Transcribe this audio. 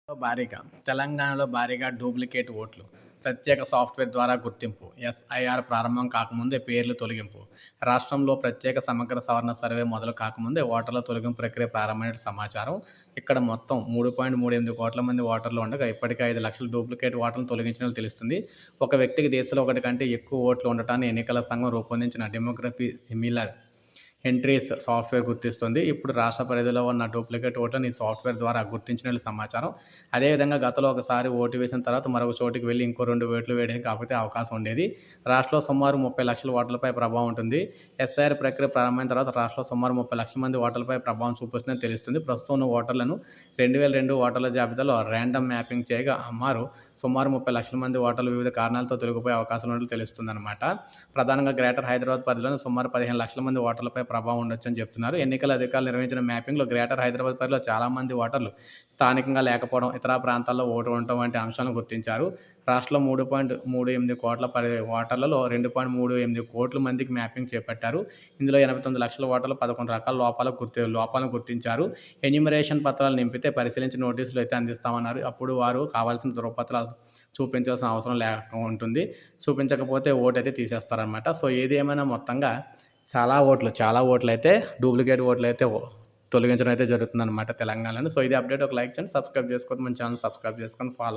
భారీగా తెలంగాణలో భారీగా డూప్లికేట్ ఓట్లు. ప్రత్యేక సాఫ్ట్‌వేర్ ద్వారా గుర్తింపు. ఎస్ఐఆర్ ప్రారంభం కాకముందే పేర్లు తొలగింపు. రాష్ట్రంలో ప్రత్యేక సమగ్ర సవరణ సర్వే మొదలు కాకముందే ఓటర్ల తొలగింపు ప్రక్రియ ప్రారంభమైనట్టు సమాచారం. ఇక్కడ మొత్తం 3.38 కోట్ల మంది ఓటర్లు ఉండగా ఇప్పటికే 5,00,000 డూప్లికేట్ ఓట్లను తొలగించినట్లు తెలుస్తుంది. ఒక వ్యక్తికి దేశంలో ఒకటి కంటే ఎక్కువ ఓట్లు ఉండటాన్ని ఎన్నికల సంఘం రూపొందించిన డెమోగ్రఫీ సిమిలర్ ఎంట్రీస్ సాఫ్ట్‌వేర్ గుర్తిస్తుంది. ఇప్పుడు రాష్ట్ర పరిధిలో ఉన్న డూప్లికేట్ ఓట్లను ఈ సాఫ్ట్‌వేర్ ద్వారా గుర్తించినట్లు సమాచారం. అదేవిధంగా గతంలో ఒకసారి ఓటు వేసిన తర్వాత మరొక చోటికి వెళ్లి ఇంకో 2 ఓట్లు వేయడానికి కాకపోతే అవకాశం ఉండేది. రాష్ట్రంలో సుమారు 30,00,000 ఓటర్లపై ప్రభావం ఉంటుంది. ఎస్ఐఆర్ ప్రక్రియ ప్రారంభమైన తర్వాత రాష్ట్రంలో సుమారు 30,00,000 మంది ఓటర్లపై ప్రభావం చూపిస్తుందని తెలుస్తుంది. ప్రస్తుతం ఉన్న ఓటర్లను 2002 ఓటర్ల జాబితాలో ర్యాండమ్ మ్యాపింగ్ చేయగా సుమారు 30,00,000 మంది ఓటర్లు వివిధ కారణాలతో తొలగిపోయే అవకాశం ఉన్నట్లు తెలుస్తుందన్నమాట. ప్రధానంగా గ్రేటర్ హైదరాబాద్ పరిధిలోని సుమారు 15,00,000 మంది ఓటర్లపై ప్రభావం ఉండొచ్చని చెప్తున్నారు. ఎన్నికల అధికారులు నిర్వహించిన మ్యాపింగ్‌లో గ్రేటర్ హైదరాబాద్ పరిధిలో చాలా మంది ఓటర్లు స్థానికంగా లేకపోవడం, ఇతర ప్రాంతాల్లో ఓటు ఉండటం వంటి అంశాలను గుర్తించారు. రాష్ట్రంలో 3.38 కోట్ల ఓటర్లలో 2.38 కోట్ల మందికి మ్యాపింగ్ చేపట్టారు. ఇందులో 89 లక్షల ఓటర్లు 11 రకాల లోపాలను గుర్తించారు. ఎన్యూమరేషన్ పత్రాలు నింపితే పరిశీలించి నోటీసులు అయితే అందిస్తామన్నారు. అప్పుడు వారు కావాల్సిన ధృవపత్రాలు చూపించాల్సిన అవసరం ఉంటుంది. చూపించకపోతే ఓటైతే తీసేస్తారనమాట. సో, ఏది ఏమైనా మొత్తంగా చాలా ఓట్లయితే డూప్లికేట్ ఓట్లయితే తొలగించడం అయితే జరుగుతుందనమాట తెలంగాణలో. సో, ఇది అప్డేట్. ఒక లైక్ చేయండి, సబ్స్క్రైబ్ చేసుకోవద్దు. మన ఛానల్ సబ్స్క్రైబ్ చేసుకొని ఫాలో